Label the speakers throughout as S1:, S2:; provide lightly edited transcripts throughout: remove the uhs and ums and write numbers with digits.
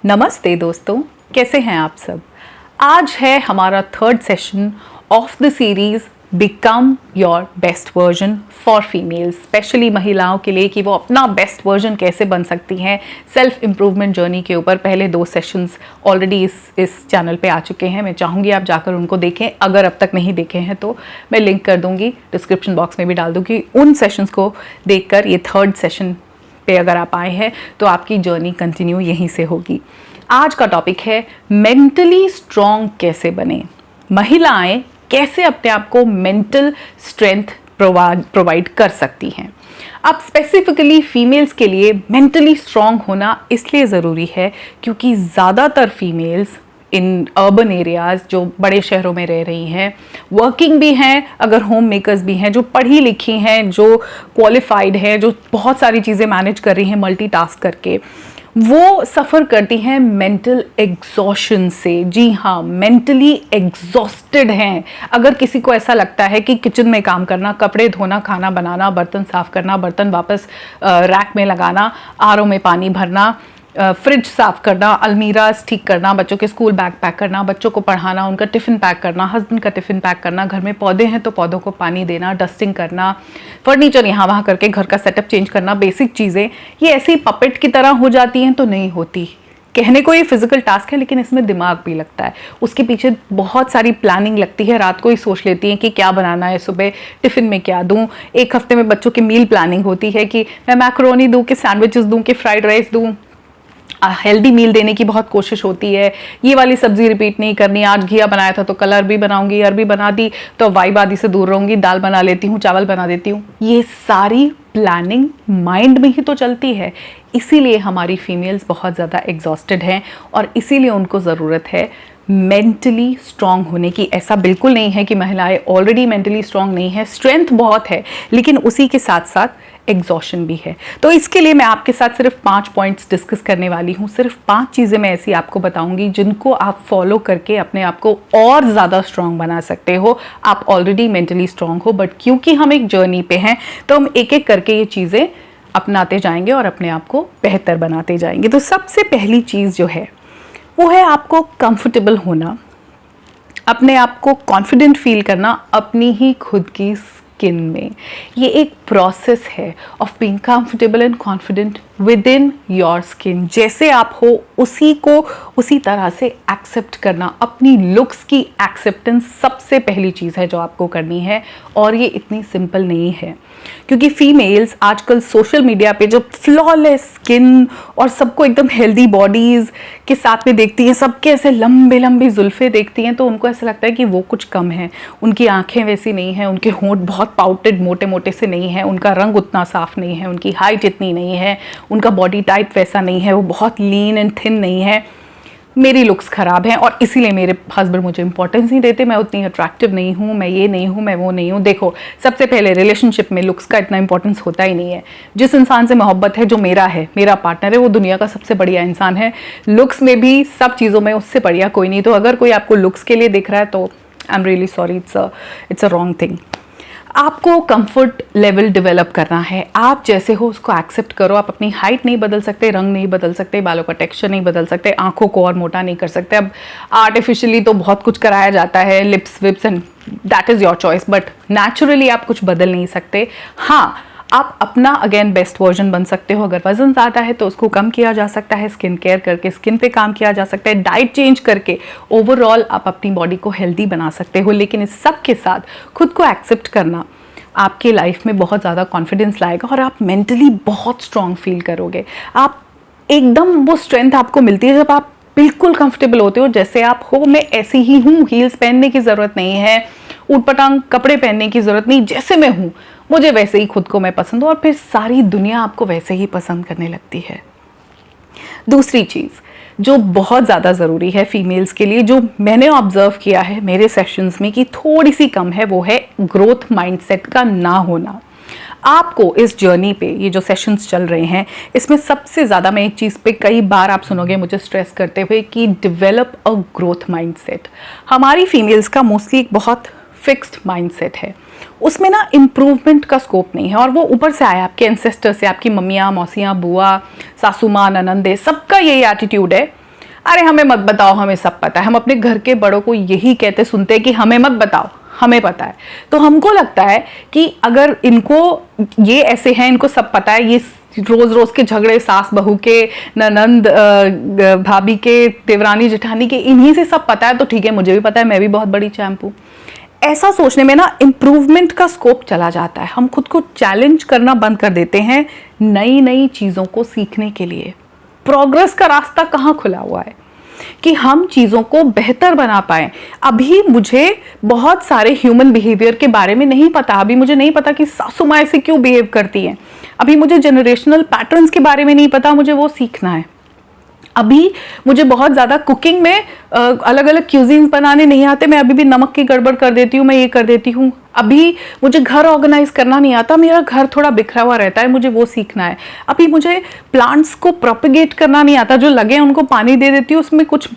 S1: नमस्ते दोस्तों, कैसे हैं आप सब। आज है हमारा third session of the series become your best version for females, specially महिलाओं के लिए कि वो अपना बेस्ट वर्जन कैसे बन सकती हैं सेल्फ इम्प्रूवमेंट जर्नी के ऊपर। पहले 2 सेशंस ऑलरेडी इस चैनल पे आ चुके हैं। मैं चाहूँगी आप जाकर उनको देखें। अगर अब तक नहीं देखे हैं तो मैं लिंक कर दूँगी, डिस्क्रिप्शन बॉक्स में भी डाल दूँगी। उन सेशंस को देखकर ये थर्ड सेशन पे अगर आप आए हैं तो आपकी जर्नी कंटिन्यू यहीं से होगी। आज का टॉपिक है मेंटली स्ट्रॉन्ग कैसे बने, महिलाएं कैसे अपने आप को मेंटल स्ट्रेंथ प्रोवाइड कर सकती हैं। अब स्पेसिफिकली फीमेल्स के लिए मेंटली स्ट्रॉन्ग होना इसलिए ज़रूरी है क्योंकि ज़्यादातर फीमेल्स इन अर्बन एरियाज़ जो बड़े शहरों में रह रही हैं, वर्किंग भी हैं, अगर होम मेकर्स भी हैं, जो पढ़ी लिखी हैं, जो क्वालिफाइड हैं, जो बहुत सारी चीज़ें मैनेज कर रही हैं मल्टीटास्क करके, वो सफ़र करती हैं मेंटल एग्जॉशन से। जी हाँ, मेंटली एग्जॉस्टेड हैं। अगर किसी को ऐसा लगता है कि किचन में काम करना, कपड़े धोना, खाना बनाना, बर्तन साफ़ करना, बर्तन वापस रैक में लगाना, आरओ में पानी भरना, फ्रिज साफ करना, अलमीराज ठीक करना, बच्चों के स्कूल बैग पैक करना, बच्चों को पढ़ाना, उनका टिफ़िन पैक करना, हस्बैंड का टिफ़िन पैक करना, घर में पौधे हैं तो पौधों को पानी देना, डस्टिंग करना, फर्नीचर यहाँ वहाँ करके घर का सेटअप चेंज करना, बेसिक चीज़ें ये ऐसे ही पपेट की तरह हो जाती हैं तो नहीं होती। कहने को ये फिजिकल टास्क है लेकिन इसमें दिमाग भी लगता है, उसके पीछे बहुत सारी प्लानिंग लगती है। रात को ही सोच लेती हैं कि क्या बनाना है, सुबह टिफ़िन में क्या दूं। एक हफ्ते में बच्चों की मील प्लानिंग होती है कि मैं मैक्रोनी दूं कि सैंडविचेस दूं कि फ्राइड राइस दूं। हेल्दी मील देने की बहुत कोशिश होती है, ये वाली सब्जी रिपीट नहीं करनी, आज घिया बनाया था तो कल अरबी बनाऊंगी, अरबी बना दी तो वाइब आदि से दूर रहूंगी, दाल बना लेती हूँ, चावल बना देती हूँ। ये सारी प्लानिंग माइंड में ही तो चलती है। इसीलिए हमारी फीमेल्स बहुत ज़्यादा एग्जॉस्टेड हैं और इसीलिए उनको ज़रूरत है मेंटली स्ट्रांग होने की। ऐसा बिल्कुल नहीं है कि महिलाएं ऑलरेडी मेंटली स्ट्रांग नहीं है, स्ट्रेंथ बहुत है, लेकिन उसी के साथ साथ एग्जॉशन भी है। तो इसके लिए मैं आपके साथ सिर्फ 5 पॉइंट्स डिस्कस करने वाली हूँ। सिर्फ 5 चीज़ें मैं ऐसी आपको बताऊंगी जिनको आप फॉलो करके अपने आप को और ज़्यादा स्ट्रांग बना सकते हो। आप ऑलरेडी मेंटली स्ट्रांग हो, बट क्योंकि हम एक जर्नी पे हैं तो हम एक एक करके ये चीज़ें अपनाते जाएंगे और अपने आप को बेहतर बनाते जाएंगे। तो सबसे पहली चीज़ जो है वो है आपको कंफर्टेबल होना, अपने आप को कॉन्फिडेंट फील करना अपनी ही खुद की स्किन में। ये एक प्रोसेस है of being comfortable and confident with in your skin. जैसे आप हो उसी को उसी तरह से एक्सेप्ट करना। अपनी लुक्स की एक्सेप्टेंस सबसे पहली चीज़ है जो आपको करनी है, और ये इतनी सिंपल नहीं है क्योंकि फीमेल्स आजकल सोशल मीडिया पे जो फ्लॉलेस स्किन और सबको एकदम हेल्दी बॉडीज़ के साथ में देखती हैं, सबके ऐसे लंबे लंबे जुल्फ़े देखती हैं, तो उनको ऐसा लगता है कि वो कुछ कम है। उनकी आंखें वैसी नहीं हैं, उनके होंठ बहुत पाउटेड मोटे मोटे से नहीं हैं, उनका रंग उतना साफ नहीं है, उनकी हाइट इतनी नहीं है, उनका बॉडी टाइप वैसा नहीं है, वो बहुत लीन एंड थिन नहीं है। मेरी लुक्स ख़राब हैं और इसीलिए मेरे हस्बैंड मुझे इंपॉर्टेंस नहीं देते, मैं उतनी अट्रैक्टिव नहीं हूँ, मैं ये नहीं हूँ, मैं वो नहीं हूँ। देखो, सबसे पहले रिलेशनशिप में लुक्स का इतना इंपॉर्टेंस होता ही नहीं है। जिस इंसान से मोहब्बत है, जो मेरा है, मेरा पार्टनर है, वो दुनिया का सबसे बढ़िया इंसान है। लुक्स में भी, सब चीज़ों में उससे बढ़िया कोई नहीं। तो अगर कोई आपको लुक्स के लिए देख रहा है तो I am really sorry, it's a wrong thing. आपको कंफर्ट लेवल डेवलप करना है। आप जैसे हो उसको एक्सेप्ट करो। आप अपनी हाइट नहीं बदल सकते, रंग नहीं बदल सकते, बालों का टेक्सचर नहीं बदल सकते, आंखों को और मोटा नहीं कर सकते। अब आर्टिफिशियली तो बहुत कुछ कराया जाता है, lips chips, and that is your choice, but naturally आप कुछ बदल नहीं सकते। हाँ, आप अपना अगेन बेस्ट वर्जन बन सकते हो। अगर वजन ज़्यादा है तो उसको कम किया जा सकता है, स्किन केयर करके स्किन पे काम किया जा सकता है, डाइट चेंज करके ओवरऑल आप अपनी बॉडी को हेल्दी बना सकते हो। लेकिन इस सब के साथ खुद को एक्सेप्ट करना आपकी लाइफ में बहुत ज़्यादा कॉन्फिडेंस लाएगा और आप मेंटली बहुत स्ट्रॉन्ग फील करोगे। आप एकदम, वो स्ट्रेंथ आपको मिलती है जब आप बिल्कुल कंफर्टेबल होते हो जैसे आप हो। मैं ऐसी ही हूँ, हील्स पहनने की ज़रूरत नहीं है, ऊटपटांग कपड़े पहनने की ज़रूरत नहीं, जैसे मैं हूँ मुझे वैसे ही खुद को मैं पसंद हूँ, और फिर सारी दुनिया आपको वैसे ही पसंद करने लगती है। दूसरी चीज़ जो बहुत ज़्यादा ज़रूरी है फीमेल्स के लिए, जो मैंने ऑब्जर्व किया है मेरे सेशंस में कि थोड़ी सी कम है, वो है ग्रोथ माइंडसेट का ना होना। आपको इस जर्नी पे, ये जो सेशंस चल रहे हैं, इसमें सबसे ज़्यादा मैं एक चीज़ पे कई बार आप सुनोगे मुझे स्ट्रेस करते हुए कि डेवलप अ ग्रोथ माइंडसेट। हमारी फीमेल्स का मोस्टली एक बहुत फिक्स्ड माइंडसेट है, उसमें ना इम्प्रूवमेंट का स्कोप नहीं है, और वो ऊपर से आया आपके एंसेस्टर से, आपकी मम्मियाँ, मौसियाँ, बुआ, सासू माँ, ननंदे, सबका यही एटीट्यूड है अरे हमें मत बताओ, हमें सब पता है। हम अपने घर के बड़ों को यही कहते सुनते हैं कि हमें मत बताओ, हमें पता है। तो हमको लगता है कि अगर इनको, ये ऐसे हैं, इनको सब पता है, ये रोज रोज के झगड़े सास बहू के, ननंद भाभी के, देवरानी जेठानी के, इन्हीं से सब पता है, तो ठीक है, मुझे भी पता है, मैं भी बहुत बड़ी चैंप हूं। ऐसा सोचने में ना इंप्रूवमेंट का स्कोप चला जाता है। हम खुद को चैलेंज करना बंद कर देते हैं नई नई चीजों को सीखने के लिए। प्रोग्रेस का रास्ता कहाँ खुला हुआ है कि हम चीज़ों को बेहतर बना पाएं। अभी मुझे बहुत सारे ह्यूमन बिहेवियर के बारे में नहीं पता। अभी मुझे नहीं पता कि सासू माँ ऐसे क्यों बिहेव करती हैं। अभी मुझे जनरेशनल पैटर्न्स के बारे में नहीं पता, मुझे वो सीखना है। अभी मुझे बहुत ज़्यादा कुकिंग में अलग अलग क्यूजीन्स बनाने नहीं आते, मैं अभी भी नमक की गड़बड़ कर देती हूँ, मैं ये कर देती हूँ। अभी मुझे घर ऑर्गेनाइज करना नहीं आता, मेरा घर थोड़ा बिखरा हुआ रहता है, मुझे वो सीखना है। अभी मुझे प्लांट्स को प्रोपिगेट करना नहीं आता, जो लगे उनको पानी दे देती हूँ, उसमें कुछ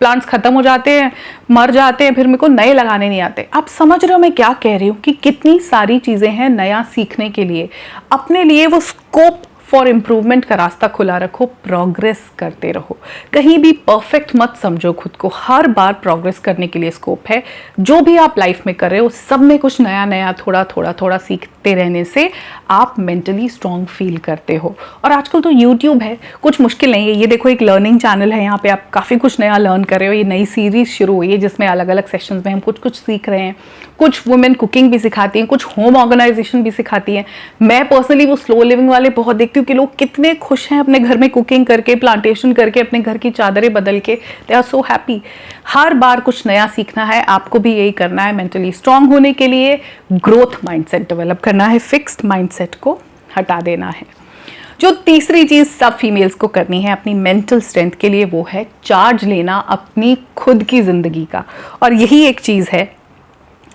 S1: प्लांट्स खत्म हो जाते हैं, मर जाते हैं, फिर मेरे को नए लगाने नहीं आते। आप समझ रहे हो मैं क्या कह रही हूँ कि कितनी सारी चीज़ें हैं नया सीखने के लिए। अपने लिए वो स्कोप फॉर इम्प्रूवमेंट का रास्ता खुला रखो, प्रोग्रेस करते रहो। कहीं भी परफेक्ट मत समझो खुद को, हर बार प्रोग्रेस करने के लिए स्कोप है। जो भी आप लाइफ में कर रहे हो, सब में कुछ नया नया, थोड़ा थोड़ा थोड़ा सीखते रहने से आप मेंटली स्ट्रांग फील करते हो। और आजकल तो यूट्यूब है, कुछ मुश्किल नहीं है। ये देखो, एक लर्निंग चैनल है, यहाँ पे आप काफ़ी कुछ नया लर्न कर रहे हो। ये नई सीरीज शुरू हुई है जिसमें अलग अलग सेशंस में हम कुछ कुछ सीख रहे हैं। कुछ वुमेन कुकिंग भी सिखाती हैं, कुछ होम ऑर्गेनाइजेशन भी सिखाती हैं। मैं पर्सनली वो स्लो लिविंग वाले बहुत देखती हूँ कि लोग कितने खुश हैं अपने घर में कुकिंग करके, प्लांटेशन करके, अपने घर की चादरें बदल के। They are so happy. हर बार कुछ नया सीखना है, आपको भी यही करना है। मेंटली स्ट्रांग होने के लिए ग्रोथ माइंडसेट डेवलप करना है, फिक्स्ड माइंडसेट को हटा देना है। जो तीसरी चीज सब फीमेल्स को करनी है अपनी मेंटल स्ट्रेंथ के लिए, वो है चार्ज लेना अपनी खुद की जिंदगी का। और यही एक चीज है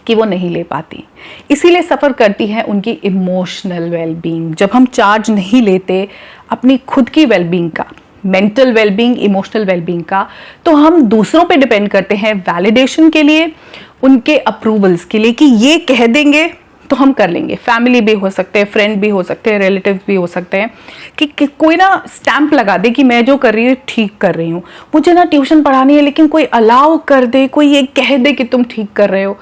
S1: कि वो नहीं ले पाती, इसीलिए सफ़र करती है उनकी इमोशनल वेलबींग। जब हम चार्ज नहीं लेते अपनी खुद की वेलबींग का, मेंटल वेलबींग, इमोशनल वेलबींग का, तो हम दूसरों पे डिपेंड करते हैं वैलिडेशन के लिए, उनके अप्रूवल्स के लिए कि ये कह देंगे तो हम कर लेंगे। फैमिली भी हो सकते हैं, फ्रेंड भी हो सकते हैं, रिलेटिव भी हो सकते हैं कि कोई ना स्टैंप लगा दे कि मैं जो कर रही हूँ ठीक कर रही हूँ। मुझे ना ट्यूशन पढ़ानी है, लेकिन कोई अलाउ कर दे, कोई ये कह दे कि तुम ठीक कर रहे हो।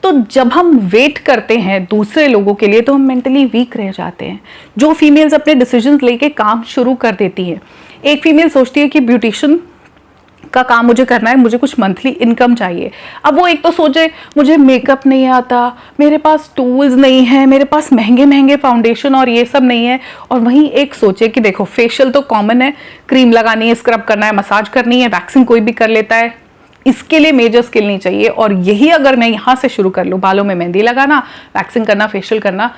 S1: तो जब हम वेट करते हैं दूसरे लोगों के लिए, तो हम मेंटली वीक रह जाते हैं। जो फीमेल्स अपने डिसीजंस लेके काम शुरू कर देती हैं, एक फीमेल सोचती है कि ब्यूटिशियन का काम मुझे करना है, मुझे कुछ मंथली इनकम चाहिए। अब वो एक तो सोचे मुझे मेकअप नहीं आता, मेरे पास टूल्स नहीं है, मेरे पास महंगे महंगे फाउंडेशन और ये सब नहीं है। और वहीं एक सोचे कि देखो, फेशियल तो कॉमन है, क्रीम लगानी है, स्क्रब करना है, मसाज करनी है, वैक्सिंग कोई भी कर लेता है, इसके लिए मेजर स्किल नहीं चाहिए। और यही अगर मैं यहाँ से शुरू कर लूँ, बालों में मेहंदी लगाना, वैक्सिंग करना, फेशियल करना,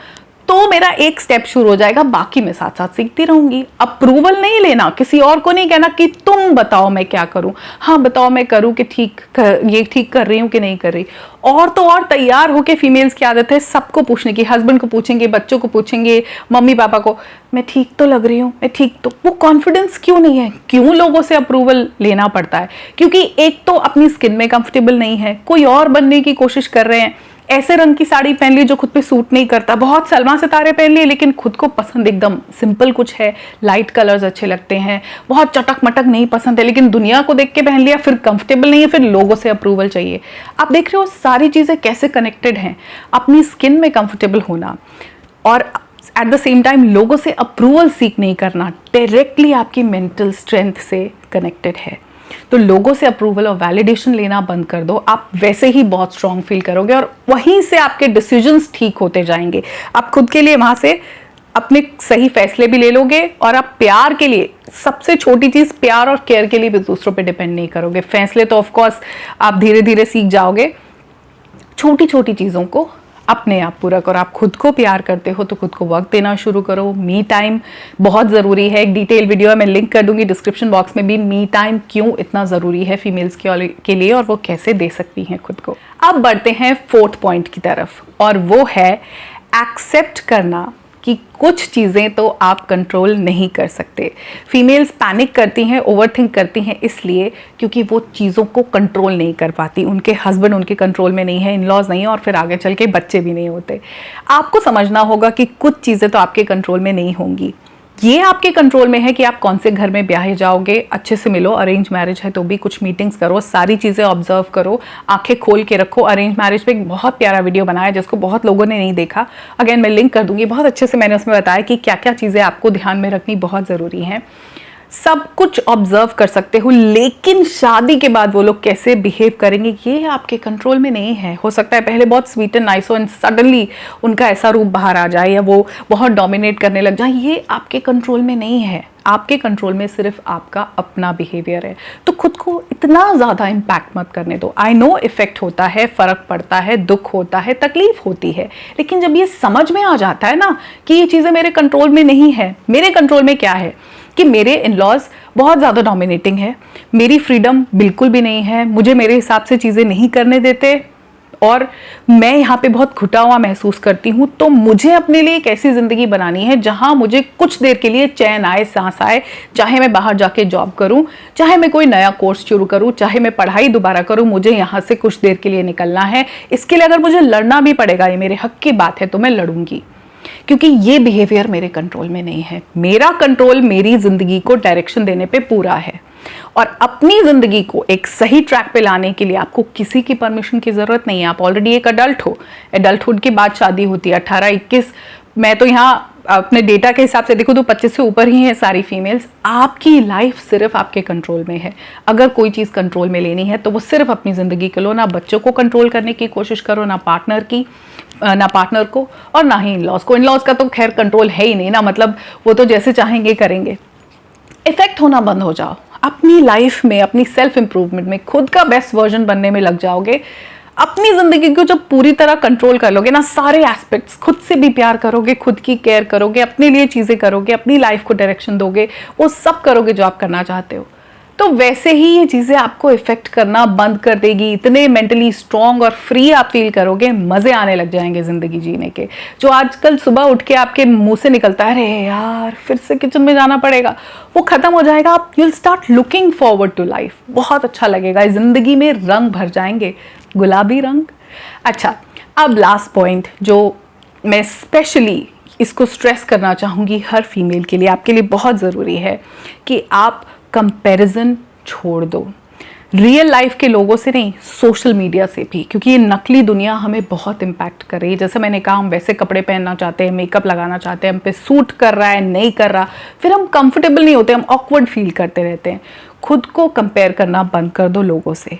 S1: तो मेरा एक स्टेप शुरू हो जाएगा, बाकी मैं साथ साथ सीखती रहूंगी। अप्रूवल नहीं लेना, किसी और को नहीं कहना कि तुम बताओ मैं क्या करूं, हाँ बताओ मैं करूं कि ये ठीक कर रही हूं कि नहीं कर रही। और तो और तैयार होके फीमेल्स की आदत है सबको पूछने की, हस्बैंड को पूछेंगे, बच्चों को पूछेंगे, मम्मी पापा को, मैं ठीक तो लग रही हूँ, मैं ठीक तो। वो कॉन्फिडेंस क्यों नहीं है? क्यों लोगों से अप्रूवल लेना पड़ता है? क्योंकि एक तो अपनी स्किन में कंफर्टेबल नहीं है, कोई और बनने की कोशिश कर रहे हैं, ऐसे रंग की साड़ी पहन ली जो खुद पे सूट नहीं करता, बहुत सलमा सितारे पहन लिए लेकिन खुद को पसंद एकदम सिंपल कुछ है, लाइट कलर्स अच्छे लगते हैं, बहुत चटक मटक नहीं पसंद है, लेकिन दुनिया को देख के पहन लिया, फिर कंफर्टेबल नहीं है, फिर लोगों से अप्रूवल चाहिए। आप देख रहे हो सारी चीजें कैसे कनेक्टेड हैं। अपनी स्किन में कंफर्टेबल होना और एट द सेम टाइम लोगों से अप्रूवल सीख नहीं करना डायरेक्टली आपकी मेंटल स्ट्रेंथ से कनेक्टेड है। तो लोगों से अप्रूवल और वैलिडेशन लेना बंद कर दो, आप वैसे ही बहुत स्ट्रांग फील करोगे और वहीं से आपके डिसीजंस ठीक होते जाएंगे। आप खुद के लिए वहां से अपने सही फैसले भी ले लोगे और आप प्यार के लिए, सबसे छोटी चीज प्यार और केयर के लिए भी दूसरों पे डिपेंड नहीं करोगे। फैसले तो ऑफ कोर्स आप धीरे धीरे सीख जाओगे, छोटी छोटी चीजों को अपने आप पूरा करो। आप खुद को प्यार करते हो तो खुद को वक्त देना शुरू करो। मी टाइम बहुत ज़रूरी है, एक डिटेल वीडियो है, मैं लिंक कर दूंगी डिस्क्रिप्शन बॉक्स में भी, मी टाइम क्यों इतना ज़रूरी है फीमेल्स के लिए और वो कैसे दे सकती हैं खुद को। अब बढ़ते हैं 4th पॉइंट की तरफ, और वो है एक्सेप्ट करना कि कुछ चीज़ें तो आप कंट्रोल नहीं कर सकते। फीमेल्स पैनिक करती हैं, ओवरथिंक करती हैं इसलिए क्योंकि वो चीज़ों को कंट्रोल नहीं कर पाती, उनके हस्बैंड उनके कंट्रोल में नहीं है, इन-लॉज नहीं है और फिर आगे चल के बच्चे भी नहीं होते। आपको समझना होगा कि कुछ चीज़ें तो आपके कंट्रोल में नहीं होंगी, ये आपके कंट्रोल में है कि आप कौन से घर में ब्याहे जाओगे, अच्छे से मिलो, अरेंज मैरिज है तो भी कुछ मीटिंग्स करो, सारी चीज़ें ऑब्जर्व करो, आंखें खोल के रखो। अरेंज मैरिज पे एक बहुत प्यारा वीडियो बनाया जिसको बहुत लोगों ने नहीं देखा, अगेन मैं लिंक कर दूंगी, बहुत अच्छे से मैंने उसमें बताया कि क्या क्या चीज़ें आपको ध्यान में रखनी बहुत ज़रूरी हैं। सब कुछ ऑब्जर्व कर सकते हो, लेकिन शादी के बाद वो लोग कैसे बिहेव करेंगे ये आपके कंट्रोल में नहीं है। हो सकता है पहले बहुत स्वीट एंड नाइस हो एंड सडनली उनका ऐसा रूप बाहर आ जाए या वो बहुत डोमिनेट करने लग जाए, ये आपके कंट्रोल में नहीं है। आपके कंट्रोल में सिर्फ आपका अपना बिहेवियर है। तो खुद को इतना ज़्यादा इम्पैक्ट मत करने दो। आई नो इफेक्ट होता है, फ़र्क पड़ता है, दुख होता है, तकलीफ होती है, लेकिन जब ये समझ में आ जाता है ना कि ये चीज़ें मेरे कंट्रोल में नहीं है। मेरे कंट्रोल में क्या है कि मेरे इन-लॉज बहुत ज़्यादा डोमिनेटिंग है, मेरी फ्रीडम बिल्कुल भी नहीं है, मुझे मेरे हिसाब से चीज़ें नहीं करने देते और मैं यहाँ पे बहुत घुटा हुआ महसूस करती हूँ। तो मुझे अपने लिए एक ऐसी ज़िंदगी बनानी है जहाँ मुझे कुछ देर के लिए चैन आए, सांस आए, चाहे मैं बाहर जाके जॉब करूँ, चाहे मैं कोई नया कोर्स शुरू करूँ, चाहे मैं पढ़ाई दोबारा करूँ, मुझे यहाँ से कुछ देर के लिए निकलना है। इसके लिए अगर मुझे लड़ना भी पड़ेगा, ये मेरे हक की बात है, तो मैं लड़ूंगी, क्योंकि ये बिहेवियर मेरे कंट्रोल में नहीं है। मेरा कंट्रोल मेरी जिंदगी को डायरेक्शन देने पे पूरा है, और अपनी जिंदगी को एक सही ट्रैक पे लाने के लिए आपको किसी की परमिशन की जरूरत नहीं है। आप ऑलरेडी एक अडल्ट हो, एडल्टहुड के बाद शादी होती है 18-21, मैं तो यहाँ अपने डेटा के हिसाब से देखो तो 25 से ऊपर ही है सारी फीमेल्स। आपकी लाइफ सिर्फ आपके कंट्रोल में है। अगर कोई चीज़ कंट्रोल में लेनी है तो वो सिर्फ अपनी ज़िंदगी के लो, ना बच्चों को कंट्रोल करने की कोशिश करो, ना पार्टनर को, और ना ही इन-लॉज को। इन-लॉज का तो खैर कंट्रोल है ही नहीं ना, मतलब वो तो जैसे चाहेंगे करेंगे। इफेक्ट होना बंद हो जाओ अपनी लाइफ में, अपनी सेल्फ इंप्रूवमेंट में, खुद का बेस्ट वर्जन बनने में लग जाओगे। अपनी जिंदगी को जब पूरी तरह कंट्रोल कर लोगे ना, सारे एस्पेक्ट्स, खुद से भी प्यार करोगे, खुद की केयर करोगे, अपने लिए चीजें करोगे, अपनी लाइफ को डायरेक्शन दोगे, वो सब करोगे जो आप करना चाहते हो, तो वैसे ही ये चीजें आपको इफेक्ट करना बंद कर देगी। इतने मेंटली स्ट्रांग और फ्री आप फील करोगे, मजे आने लग जाएंगे जिंदगी जीने के। जो आजकल सुबह उठ के आपके मुंह से निकलता है, अरे यार फिर से किचन में जाना पड़ेगा, वो खत्म हो जाएगा। आप will start looking forward to life. बहुत अच्छा लगेगा, जिंदगी में रंग भर जाएंगे, गुलाबी रंग। अच्छा, अब लास्ट पॉइंट जो मैं स्पेशली इसको स्ट्रेस करना चाहूँगी हर फीमेल के लिए, आपके लिए बहुत ज़रूरी है कि आप कंपैरिजन छोड़ दो। रियल लाइफ के लोगों से नहीं, सोशल मीडिया से भी, क्योंकि ये नकली दुनिया हमें बहुत इम्पैक्ट कर रही है। जैसे मैंने कहा, हम वैसे कपड़े पहनना चाहते हैं, मेकअप लगाना चाहते हैं, हम पे सूट कर रहा है, नहीं कर रहा, फिर हम कंफर्टेबल नहीं होते, हम ऑकवर्ड फील करते रहते हैं। खुद को कंपेयर करना बंद कर दो लोगों से,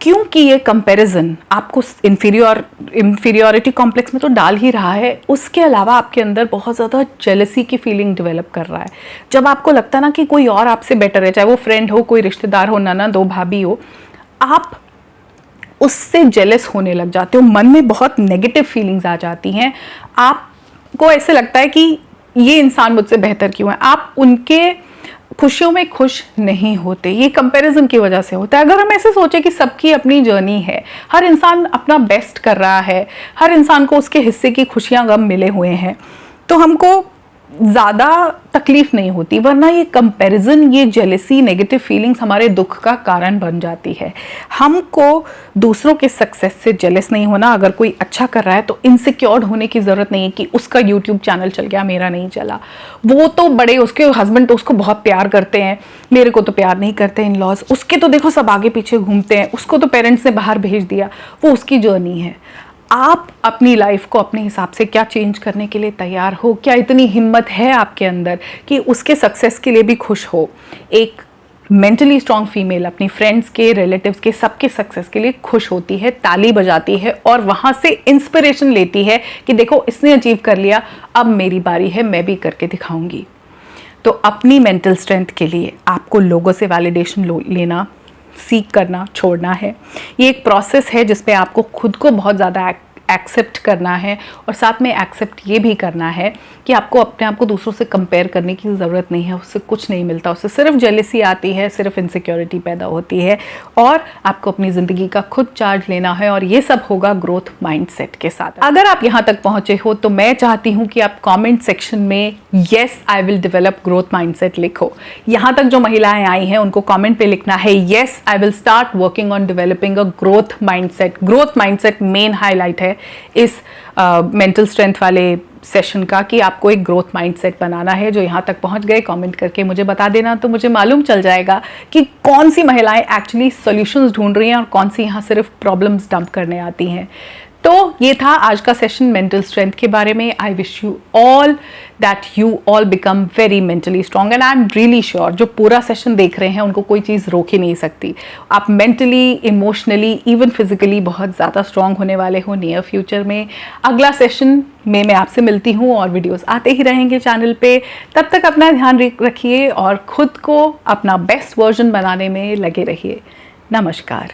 S1: क्योंकि ये कंपैरिजन आपको इंफीरियरिटी कॉम्प्लेक्स में तो डाल ही रहा है, उसके अलावा आपके अंदर बहुत ज़्यादा जेलसी की फीलिंग डेवलप कर रहा है। जब आपको लगता है ना कि कोई और आपसे बेटर है, चाहे वो फ्रेंड हो, कोई रिश्तेदार हो, ननद हो, भाभी हो, आप उससे जेलस होने लग जाते हो, मन में बहुत नेगेटिव फीलिंग्स आ जाती हैं। आपको ऐसे लगता है कि ये इंसान मुझसे बेहतर क्यों है, आप उनके खुशियों में खुश नहीं होते। ये कंपैरिजन की वजह से होता है। अगर हम ऐसे सोचे कि सबकी अपनी जर्नी है, हर इंसान अपना बेस्ट कर रहा है, हर इंसान को उसके हिस्से की खुशियां गम मिले हुए हैं, तो हमको ज़्यादा तकलीफ नहीं होती। वरना ये कंपैरिजन, ये जेलसी, नेगेटिव फीलिंग्स हमारे दुख का कारण बन जाती है। हमको दूसरों के सक्सेस से जेलस नहीं होना। अगर कोई अच्छा कर रहा है तो इनसिक्योर्ड होने की ज़रूरत नहीं है कि उसका यूट्यूब चैनल चल गया, मेरा नहीं चला। वो तो बड़े, उसके हस्बैंड तो उसको बहुत प्यार करते हैं, मेरे को तो प्यार नहीं करते इन-लॉज, उसके तो देखो सब आगे पीछे घूमते हैं, उसको तो पेरेंट्स ने बाहर भेज दिया, वो उसकी जर्नी है। आप अपनी लाइफ को अपने हिसाब से क्या चेंज करने के लिए तैयार हो? क्या इतनी हिम्मत है आपके अंदर कि उसके सक्सेस के लिए भी खुश हो? एक मेंटली स्ट्रांग फीमेल अपनी फ्रेंड्स के, रिलेटिव्स के, सबके सक्सेस के लिए खुश होती है, ताली बजाती है और वहाँ से इंस्पिरेशन लेती है कि देखो इसने अचीव कर लिया, अब मेरी बारी है, मैं भी करके दिखाऊंगी। तो अपनी मेंटल स्ट्रेंथ के लिए आपको लोगों से वैलिडेशन लेना सीख करना छोड़ना है। ये एक प्रोसेस है जिसपे आपको खुद को बहुत ज़्यादा एक्सेप्ट करना है, और साथ में एक्सेप्ट ये भी करना है कि आपको अपने आप को दूसरों से कंपेयर करने की ज़रूरत नहीं है। उससे कुछ नहीं मिलता, उससे सिर्फ जेलसी आती है, सिर्फ इनसिक्योरिटी पैदा होती है, और आपको अपनी ज़िंदगी का खुद चार्ज लेना है, और ये सब होगा ग्रोथ माइंडसेट के साथ। अगर आप यहाँ तक पहुँचे हो तो मैं चाहती हूँ कि आप कॉमेंट सेक्शन में yes I will develop growth mindset लिखो। यहाँ तक जो महिलाएं आई हैं उनको कॉमेंट पे लिखना है yes I will start working on developing a growth mindset. Growth mindset main highlight है इस मेंटल स्ट्रेंथ वाले सेशन का कि आपको एक ग्रोथ माइंडसेट बनाना है। जो यहाँ तक पहुँच गए कमेंट करके मुझे बता देना, तो मुझे मालूम चल जाएगा कि कौन सी महिलाएं एक्चुअली सॉल्यूशंस ढूंढ रही हैं और कौन सी यहाँ सिर्फ प्रॉब्लम्स डंप करने आती हैं। तो ये था आज का सेशन मेंटल स्ट्रेंथ के बारे में। I wish you all that you all become very mentally strong, and I am really sure जो पूरा सेशन देख रहे हैं उनको कोई चीज़ रोक ही नहीं सकती। आप मेंटली, इमोशनली, इवन फिजिकली बहुत ज़्यादा स्ट्रॉन्ग होने वाले हो नियर फ्यूचर में। अगला सेशन में मैं आपसे मिलती हूँ और वीडियोस आते ही रहेंगे चैनल पे। तब तक अपना ध्यान रखिए और खुद को अपना बेस्ट वर्जन बनाने में लगे रहिए। नमस्कार।